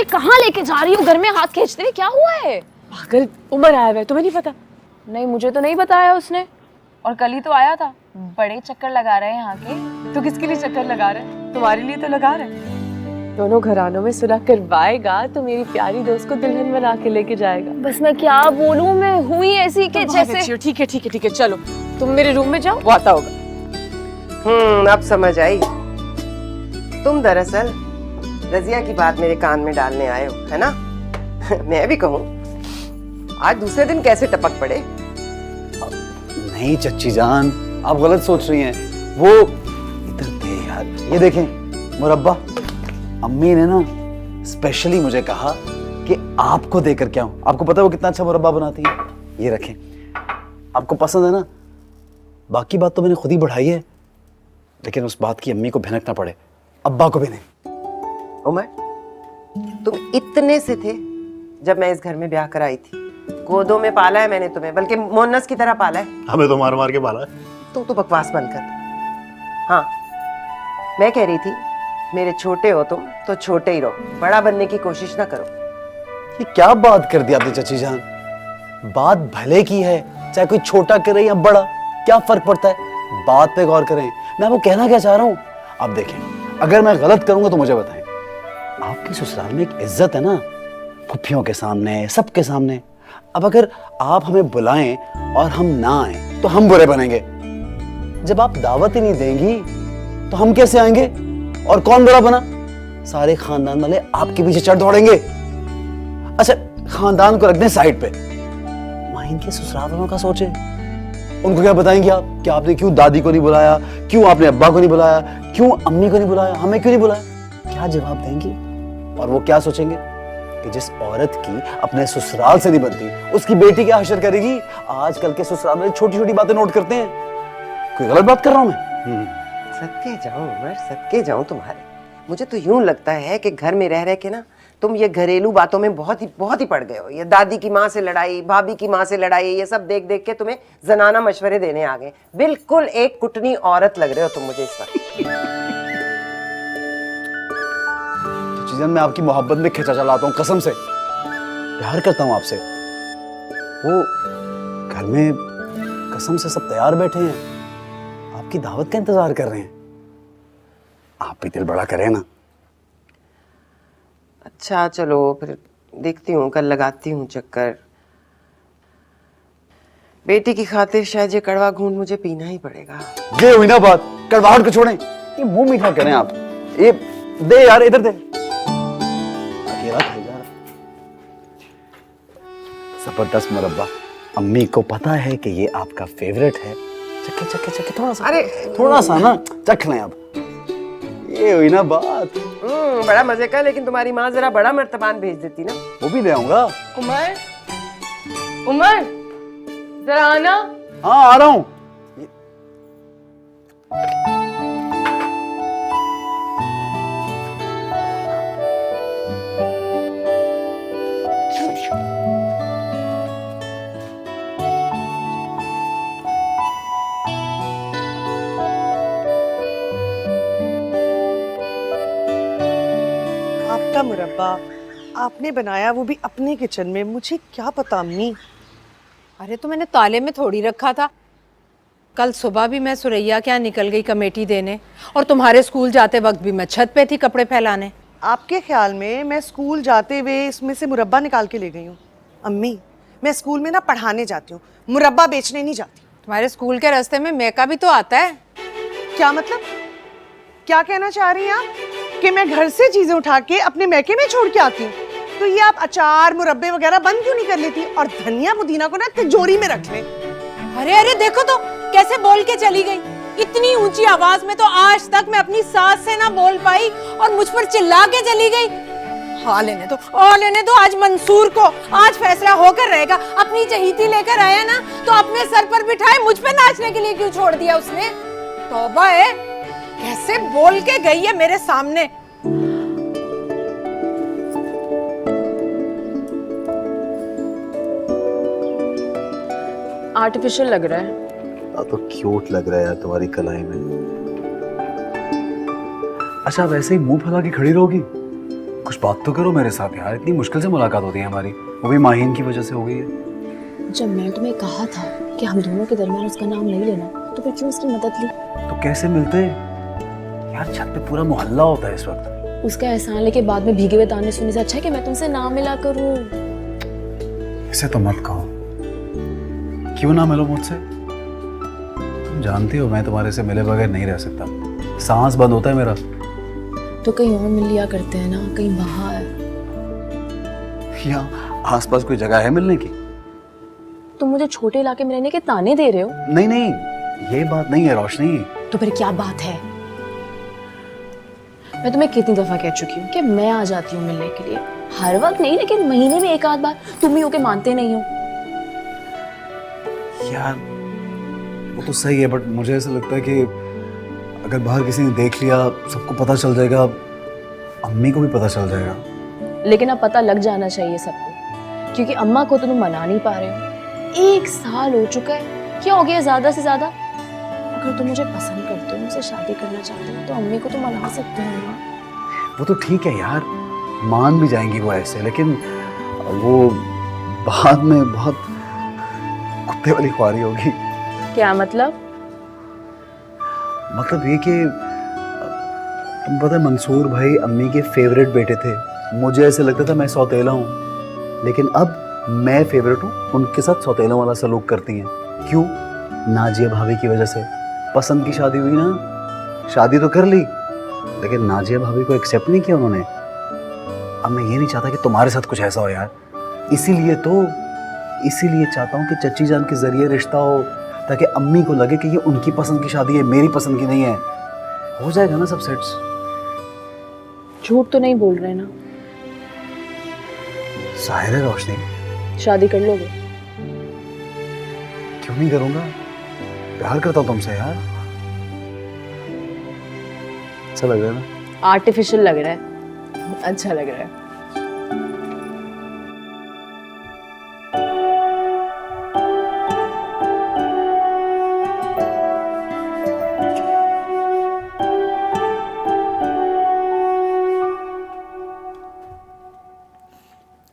Speaker 10: कहाँ लेके जा रही हो? घर में हाथ खींचते हुए, क्या हुआ है?
Speaker 8: पागल, उमर आया हुआ है, तुम्हें नहीं पता?
Speaker 10: नहीं, मुझे तो नहीं बताया उसने, और कल ही तो आया था। बड़े चक्कर लगा रहे हैं यहाँ के।
Speaker 8: तो किसके लिए चक्कर लगा रहा है? तुम्हारे लिए तो लगा रहा है। दोनों घरानों में सुलह करवाएगा तो मेरी प्यारी दोस्त को दुल्हन बना के लेके जाएगा।
Speaker 10: बस मैं क्या बोलूं, मैं हुई ऐसी कि जैसे।
Speaker 8: ठीक है, चलो तुम मेरे रूम में जाओ, वो आता होगा।
Speaker 7: अब समझ आई। तुम दरअसल रजिया की बात मेरे कान में डालने आए हो, है ना? मैं भी कहूँ, आज दूसरे दिन कैसे टपक पड़े?
Speaker 2: नहीं चच्ची जान, आप गलत सोच रही हैं। वो इधर थे यार, ये देखें मुरब्बा। अम्मी ने ना स्पेशली मुझे कहा कि आपको देकर क्या हूं। आपको पता है वो कितना अच्छा मुरब्बा बनाती है। ये रखें, आपको पसंद है ना? बाकी बात तो मैंने खुद ही बढ़ाई है, लेकिन उस बात की अम्मी को भनक ना पड़े, अब्बा को भी नहीं।
Speaker 7: उमर, तुम इतने से थे जब मैं इस घर में ब्याह कर आई थी। गोदों में पाला है मैंने तुम्हें, बल्कि मोन्नस की तरह पाला है।
Speaker 9: हमें तो मार मार के पाला है।
Speaker 7: तुम तो बकवास बंद कर। हाँ, मैं कह रही थी मेरे छोटे हो तुम तो छोटे ही रहो, बड़ा बनने की कोशिश ना करो।
Speaker 2: ये क्या बात कर दी आपने चची जान? बात भले की है, चाहे कोई छोटा करे या बड़ा, क्या फर्क पड़ता है? बात पे गौर करें। मैं आपको कहना क्या चाह रहा हूँ, आप देखें, अगर मैं गलत करूंगा तो मुझे बताएं। आपके ससुराल में एक इज्जत है ना, फुफ्फियों के सामने, सबके सामने। अब अगर आप हमें बुलाएं और हम ना आए तो हम बुरे बनेंगे। जब आप दावत ही नहीं देंगी तो हम कैसे आएंगे? और कौन बुरा बना? सारे खानदान वाले आपके पीछे चढ़ दौड़ेंगे। अच्छा, खानदान को रख दें साइड पे, माहीन के ससुराल वालों का सोचे। उनको क्या बताएंगे आप कि आपने क्यों दादी को नहीं बुलाया, क्यों आपने अब्बा को नहीं बुलाया, क्यों अम्मी को नहीं बुलाया, हमें क्यों नहीं बुलाया? क्या जवाब देंगी? और वो क्या सोचेंगे कि जिस औरत की अपने ससुराल से नहीं बनती, उसकी बेटी क्या हशर करेगी? आजकल के ससुराल में छोटी छोटी बातें नोट करते हैं। कोई गलत बात कर रहा हूं मैं?
Speaker 7: सदके जाऊं उमर, सदके जाऊं तुम्हारे। मुझे तो यूं लगता है कि घर में रह रह के ना तुम ये घरेलू बातों में बहुत ही पड़ गए हो। ये दादी की माँ से लड़ाई, भाभी की माँ से लड़ाई, ये सब देख देख के तुम्हें जनाना मशवरे देने आ गए। बिल्कुल एक कुटनी औरत लग रहे हो तुम मुझे इस वक्त।
Speaker 2: चीज़न, मैं आपकी मोहब्बत में खिंचा चलाता हूँ, कसम से प्यार करता हूँ आपसे। वो घर में कसम से सब तैयार बैठे हैं, आपकी दावत का इंतजार कर रहे हैं। आप भी दिल बड़ा करें ना।
Speaker 7: अच्छा चलो फिर देखती हूँ, कल लगाती हूँ चक्कर। बेटी की खातिर शायद ये कड़वा घूंट मुझे पीना ही पड़ेगा।
Speaker 2: ये हुई ना बात, कड़वाहट को छोड़ें, ये मुंह मीठा करें आप। ये दे यार, इधर दे। अकेला खाई जा रहा। जबरदस्त मुरब्बा। अम्मी को पता है कि ये आपका फेवरेट है। चखे चखे चखे, थोड़ा सा,
Speaker 7: अरे
Speaker 2: थोड़ा सा ना चख लें अब। ये हुई ना बात।
Speaker 7: बड़ा मजे का, लेकिन तुम्हारी माँ जरा बड़ा मर्तबान भेज देती ना।
Speaker 2: वो भी ले आऊंगा।
Speaker 8: उमर, उमर, जरा आना।
Speaker 2: हाँ आ रहा हूँ।
Speaker 6: आपका मुरब्बा आपने बनाया, वो भी अपने किचन में। मुझे क्या पता अम्मी।
Speaker 1: अरे तो मैंने ताले में थोड़ी रखा था। कल सुबह भी मैं सुरैया के यहाँ निकल गई कमेटी देने, और तुम्हारे स्कूल जाते वक्त भी मैं छत पे थी कपड़े फैलाने।
Speaker 6: आपके ख्याल में मैं स्कूल जाते हुए इसमें से मुरब्बा निकाल के ले गई हूँ? अम्मी, मैं स्कूल में ना पढ़ाने जाती हूँ, मुरब्बा बेचने नहीं जाती।
Speaker 1: तुम्हारे स्कूल के रास्ते में मैका भी तो आता है।
Speaker 6: क्या मतलब? क्या कहना चाह रही हैं आप कि मैं घर से चीजें उठा के अपने मैके में छोड़ के आती हूँ? तो ये आप अचार मुरब्बे वगैरह बंद क्यों नहीं कर लेती, और धनिया पुदीना को ना तिजोरी में रख लें?
Speaker 1: अरे अरे देखो तो कैसे बोल के चली गई। इतनी ऊंची आवाज में तो आज तक मैं अपनी सास से ना बोल पाई, और मुझ पर चिल्ला के चली गई। हाँ लेने दो, और लेने दो। आज मंसूर को आज फैसला होकर रहेगा। अपनी चहीती लेकर आया ना, तो अपने सर पर बिठाए मुझ पे नाचने के लिए क्यों छोड़ दिया उसने? तौबा है, कैसे बोल के गई है मेरे सामने।
Speaker 10: आर्टिफिशियल लग रहा है।
Speaker 2: तो क्यूट लग रहा है यार तुम्हारी कलाई में। अच्छा वैसे ही मुंह फैला के खड़ी रहोगी? कुछ बात तो करो मेरे साथ यार, इतनी मुश्किल से मुलाकात होती है हमारी, वो भी माहीन की वजह से हो गई है।
Speaker 8: जब मैं तुम्हें कहा था कि हम दोनों के दरमियान उसका नाम नहीं लेना, तो फिर क्यों उसकी मदद ली?
Speaker 2: तो कैसे मिलते यार? छत पे पूरा मोहल्ला होता है इस वक्त।
Speaker 8: उसका एहसान लेके बाद में भीगे हुए ताने सुनने से अच्छा है कि मैं तुमसे ना मिला करूं।
Speaker 2: इसे तो मत कहो। क्यों ना मिलो मुझसे? तुम जानती हो मैं तुम्हारे से मिले बगैर नहीं रह सकता, सांस बंद होता है मेरा।
Speaker 8: तो कहीं और मिल लिया करते हैं ना, कहीं बाहर।
Speaker 2: यहाँ आसपास कोई जगह है मिलने की?
Speaker 8: तुम मुझे छोटे इलाके में रहने के ताने दे रहे हो?
Speaker 2: नहीं नहीं, ये बात नहीं है रोशनी।
Speaker 8: तो फिर क्या बात है? मैं तुम्हें कितनी दफा कह चुकी हूँ कि मैं आ जाती हूँ मिलने के लिए। हर वक्त नहीं, लेकिन महीने में एक आध बार। तुम ही हो के मानते नहीं हो।
Speaker 2: यार वो तो सही है, बट मुझे ऐसा लगता है कि अगर बाहर किसी ने देख लिया, सबको पता चल जाएगा, अम्मी को भी पता चल जाएगा।
Speaker 8: लेकिन अब पता लग जाना चाहिए सबको, क्योंकि अम्मा को तो तुम मना नहीं पा रहे हो। 1 साल हो चुका है, क्या हो गया ज्यादा से ज्यादा? अगर तुम मुझे पसंद करते हो, मुझसे शादी करना चाहते हो, तो अम्मी को तो मना सकते हो ना।
Speaker 2: वो तो ठीक है यार, मान भी जाएंगी वो ऐसे, लेकिन वो बाद में बहुत कुत्ते वाली ख्वारी होगी।
Speaker 8: क्या मतलब?
Speaker 2: मतलब ये कि तुम पता है मंसूर भाई अम्मी के फेवरेट बेटे थे। मुझे ऐसे लगता था मैं सौतेला हूँ, लेकिन अब मैं फेवरेट हूँ। उनके साथ सौतेलों वाला सलूक करती हैं। क्यों? नाजिया भाभी की वजह से। पसंद की शादी हुई ना, शादी तो कर ली, लेकिन नाजिया भाभी को एक्सेप्ट नहीं किया उन्होंने। अब मैं ये नहीं चाहता कि तुम्हारे साथ कुछ ऐसा हो यार। इसीलिए चाहता हूँ कि चच्ची जान के जरिए रिश्ता हो, ताकि अम्मी को लगे कि ये उनकी पसंद की शादी है, मेरी पसंद की नहीं है। हो जाएगा ना सब सेट्स।
Speaker 8: झूठ तो नहीं बोल रहे ना?
Speaker 2: जाहिर है रोशनी।
Speaker 8: शादी कर लोगे?
Speaker 2: क्यों नहीं करूंगा, प्यार करता हूँ तुमसे यार। अच्छा लग रहा है ना?
Speaker 8: आर्टिफिशियल लग रहा है। अच्छा लग रहा है।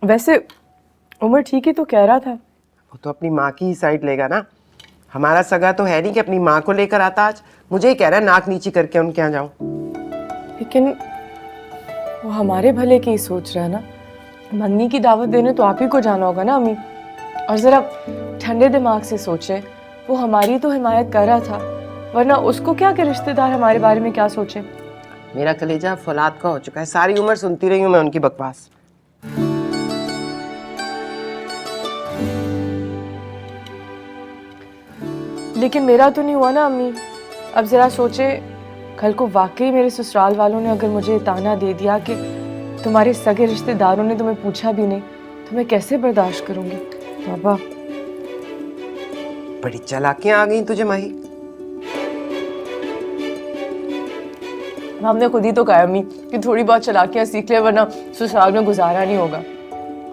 Speaker 7: वैसे उमर ठीक ही तो कह रहा था। वो तो अपनी माँ की ही साइड लेगा ना। हमारा सगा तो है नहीं कि अपनी माँ को लेकर आता। आज मुझे ही कह रहा है नाक नीची करके उनके यहाँ जाऊं।
Speaker 11: लेकिन वो हमारे भले की ही सोच रहा है ना।
Speaker 8: मंगनी की दावत देने तो आप ही को जाना होगा ना अम्मी। और ज़रा ठंडे दिमाग से सोचे, वो हमारी तो हिमायत कर रहा था, वरना उसको क्या कि रिश्तेदार हमारे बारे में क्या सोचे।
Speaker 7: मेरा कलेजा फौलाद का हो चुका है, सारी उम्र सुनती रही हूँ मैं उनकी बकवास।
Speaker 8: लेकिन मेरा तो नहीं हुआ ना अम्मी। अब ज़रा सोचे, कल को वाकई मेरे ससुराल वालों ने अगर मुझे ताना दे दिया कि तुम्हारे सगे रिश्तेदारों ने तुम्हें पूछा भी नहीं, तो मैं कैसे बर्दाश्त करूंगी। बाबा
Speaker 7: बड़ी चालाकियां आ गई तुझे माही।
Speaker 8: हमने खुद ही तो कहा अम्मी कि थोड़ी बहुत चालाकियां सीख ले, वरना ससुराल में गुजारा नहीं होगा।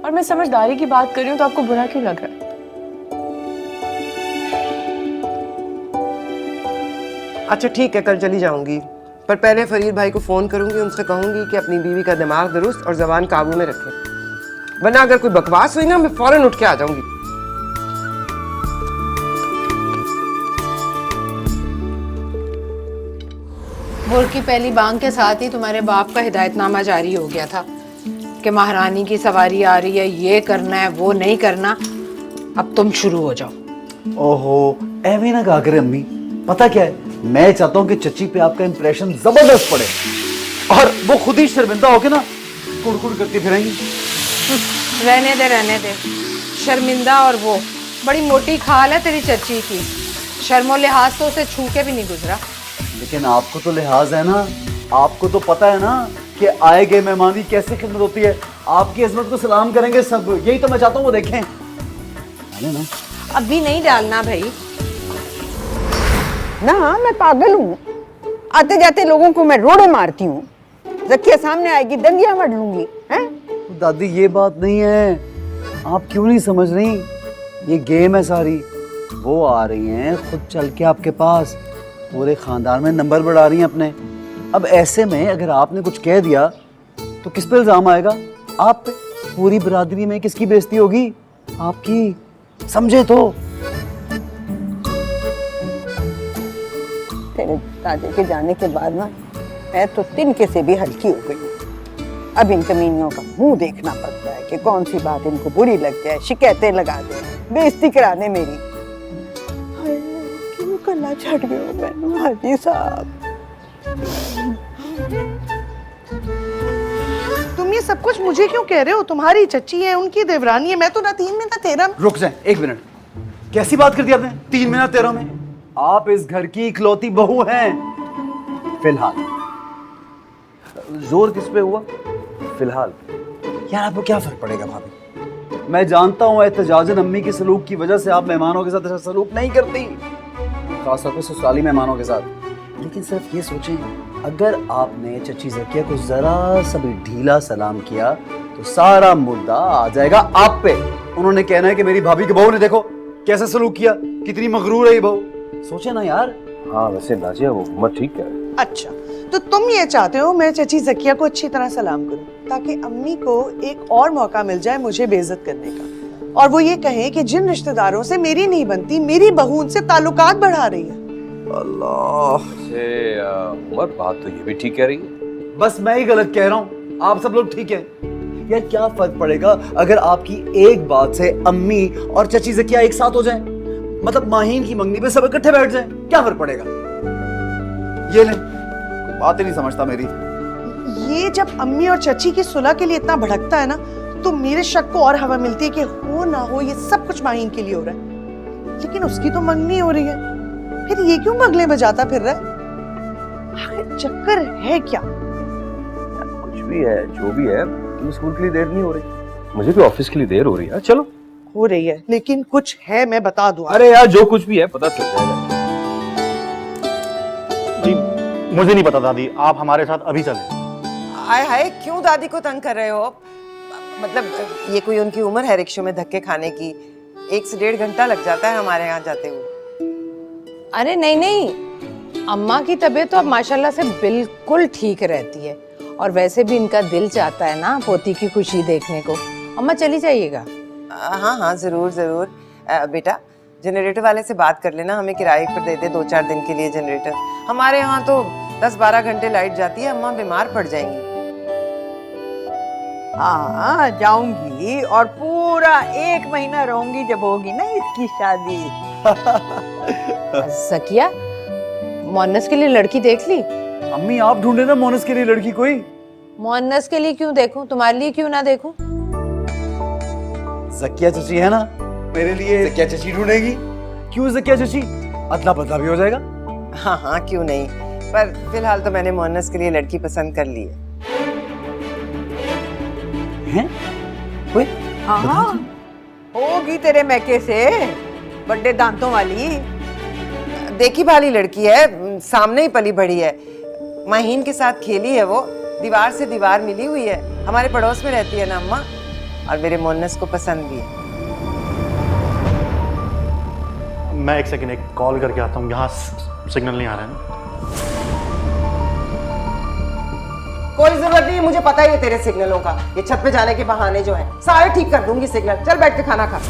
Speaker 8: और मैं समझदारी की बात कर रही हूँ तो आपको बुरा क्यों लग रहा है?
Speaker 7: अच्छा ठीक है, कल चली जाऊंगी, पर पहले फरीद भाई को फोन करूंगी, उनसे कहूंगी कि अपनी बीवी का दिमाग दुरुस्त और जबान काबू में रखे, वरना अगर कोई बकवास हुई ना मैं फौरन उठ के आ जाऊंगी।
Speaker 1: मुल्क की पहली बांग के साथ ही तुम्हारे बाप का हिदायतनामा जारी हो गया था कि महारानी की सवारी आ रही है, ये करना है वो नहीं करना। अब तुम शुरू हो जाओ।
Speaker 2: ओहो, ऐਵੇਂ ना कहा करे अम्मी। पता क्या है, मैं चाहता हूँ कि चची पे आपका इंप्रेशन जबरदस्त पड़े और वो खुद ही शर्मिंदा होके ना कुड़कुड़ करती फिरेंगी।
Speaker 1: रहने दे। शर्मिंदा और वो बड़ी मोटी खाल है तेरी चची की, शर्मो लिहाज तो उसे छू के भी नहीं गुजरा।
Speaker 2: लेकिन आपको तो लिहाज है ना, आपको तो पता है ना कि आए गए मेहमान की कैसे खिदमत होती है। आपकी इज्जत को सलाम करेंगे सब, यही तो मैं चाहता हूँ वो देखें। ना
Speaker 1: अभी नहीं डालना भाई।
Speaker 3: ना मैं पागल हूँ, आते जाते लोगों को मैं रोड़े मारती हूँ, जकिया सामने आएगी दंगिया मर लूंगी। हैं?
Speaker 2: दादी ये बात नहीं है, आप क्यों नहीं समझ रही, ये गेम है सारी। वो आ रही हैं खुद चल के आपके पास, पूरे खानदान में नंबर बढ़ा रही हैं अपने। अब ऐसे में अगर आपने कुछ कह दिया तो किस पे इल्जाम आएगा? आप पे। पूरी बरादरी में किसकी बेइज्जती होगी? आपकी। समझे तो।
Speaker 3: तेरे दादी के जाने के बाद ना मैं तो तिनके से भी हल्की हो गई। अब इन कमीनियों का मुंह देखना पड़ता है कि कौन सी बात इनको बुरी लग जाए, शिकायतें लगा दे, बेइज्जती करा दे मेरी। हाय, क्यों कल्ला छट गए हो मैनू हाजी साहब।
Speaker 6: तुम ये सब कुछ मुझे क्यों कह रहे हो? तुम्हारी चच्ची है, उनकी देवरानी है, मैं तो ना 3 में ना 13 में।
Speaker 2: रुक जाए 1 मिनट, कैसी बात कर दी आपने? 3 में ना 13 में? आप इस घर की इकलौती बहू हैं फिलहाल। जोर किस पे हुआ? फिलहाल। यार आपको क्या फर्क पड़ेगा भाभी? मैं जानता हूँ एहतजाजन अम्मी के सलूक की वजह से आप मेहमानों के साथ ऐसा सलूक नहीं करती, खासतौर पर ससुराली मेहमानों के साथ। लेकिन सिर्फ ये सोचें, अगर आपने चची ज़किया को जरा सा भी ढीला सलाम किया तो सारा मुद्दा आ जाएगा आप पे। उन्होंने कहना है कि मेरी भाभी की बहू ने देखो कैसे सलूक किया, कितनी मगरूर है ये बहू। सोचे ना यार।
Speaker 5: हाँ वैसे नाजिया वो उम्र ठीक है।
Speaker 6: अच्छा, तो तुम ये चाहते हो मैं चची जकिया को अच्छी तरह सलाम करूं ताकि अम्मी को एक और मौका मिल जाए मुझे बेइज्जत करने का, और वो ये कहें कि जिन रिश्तेदारों से मेरी नहीं बनती, मेरी बहू उनसे ताल्लुकात बढ़ा रही है।
Speaker 2: अल्लाह।
Speaker 5: वैसे उमर बात तो ये भी ठीक कह रही है।
Speaker 2: बस मैं ही गलत कह रहा हूँ, आप सब लोग ठीक है। यार क्या फर्क पड़ेगा अगर आपकी एक बात से अम्मी और चची ज़किया एक साथ हो जाएं? मतलब माहीन की मंगनी पे सब इकट्ठे बैठ जाएं, क्या फर्क पड़ेगा? ये ले, बात ही नहीं समझता मेरी।
Speaker 6: ये जब अम्मी और चची की सुलह के लिए इतना भड़कता है ना, तो मेरे शक को और हवा मिलती है कि हो ना हो ये सब कुछ माहीन के लिए हो रहा है। लेकिन उसकी तो मंगनी हो रही है, फिर ये क्यों बगले बजाता फिर रहा है? आखिर चक्कर है क्या?
Speaker 5: कुछ भी है, जो भी है, तुम स्कूल के लिए देर नहीं हो रही, मुझे भी ऑफिस के लिए देर हो रही है। चलो
Speaker 6: हो रही है, लेकिन कुछ है, मैं बता दूं।
Speaker 5: अरे यार जो कुछ भी है पता चल जाएगा।
Speaker 9: जी मुझे नहीं पता दादी, आप हमारे साथ अभी चलें।
Speaker 7: आय हाय, क्यों दादी को तंग कर रहे हो? मतलब ये कोई उनकी उम्र है रिक्शे में धक्के खाने की? 1 से 1.5 घंटा लग जाता है हमारे यहाँ जाते हुए।
Speaker 1: अरे नहीं, अम्मा की तबीयत तो अब माशाल्लाह से बिल्कुल ठीक रहती है, और वैसे भी इनका दिल चाहता है ना पोती की खुशी देखने को। अम्मा चली जाइएगा।
Speaker 7: हाँ हाँ जरूर जरूर। बेटा जनरेटर वाले से बात कर लेना, हमें किराए पर दे दे 2-4 दिन के लिए जनरेटर। हमारे यहाँ तो 10-12 घंटे लाइट जाती है, अम्मा बीमार पड़ जाएंगी।
Speaker 3: हाँ जाऊंगी, और पूरा 1 महीना रहूंगी जब होगी ना इसकी शादी।
Speaker 1: सकिया, मोहन्नस के लिए लड़की देख ली?
Speaker 2: अम्मी आप ढूंढे ना मोनस के लिए लड़की कोई।
Speaker 1: मोहन्नस के लिए क्यों देखूं, तुम्हारे लिए क्यों ना देखूं?
Speaker 2: जकिया चची है ना, मेरे लिए जकिया चची ढूंढेगी। क्यों जकिया चची, अदला बदला भी हो जाएगा।
Speaker 7: हाँ हाँ क्यों नहीं, पर फिलहाल तो मैंने मोहन्नस के लिए लड़की पसंद कर ली है।
Speaker 2: हैं? कोई?
Speaker 3: हाँ होगी तेरे मैके से, बड़े दांतों वाली।
Speaker 7: देखी भाली लड़की है, सामने ही पली बड़ी है। माहीन के साथ खेली है वो, दीवार से दीवार मिली हुई है। हमारे पड़ोस में रहती है ना अम्मा, और मेरे मोहन्नस को पसंद भी है।
Speaker 9: मैं 1 सेकंड, एक कॉल करके आता हूँ, यहाँ सिग्नल नहीं आ रहा है ना।
Speaker 7: कोई जरूरत नहीं है, मुझे पता ही है तेरे सिग्नलों का। ये छत पे जाने के बहाने जो है, सारे ठीक कर दूंगी सिग्नल। चल बैठ के खाना खा।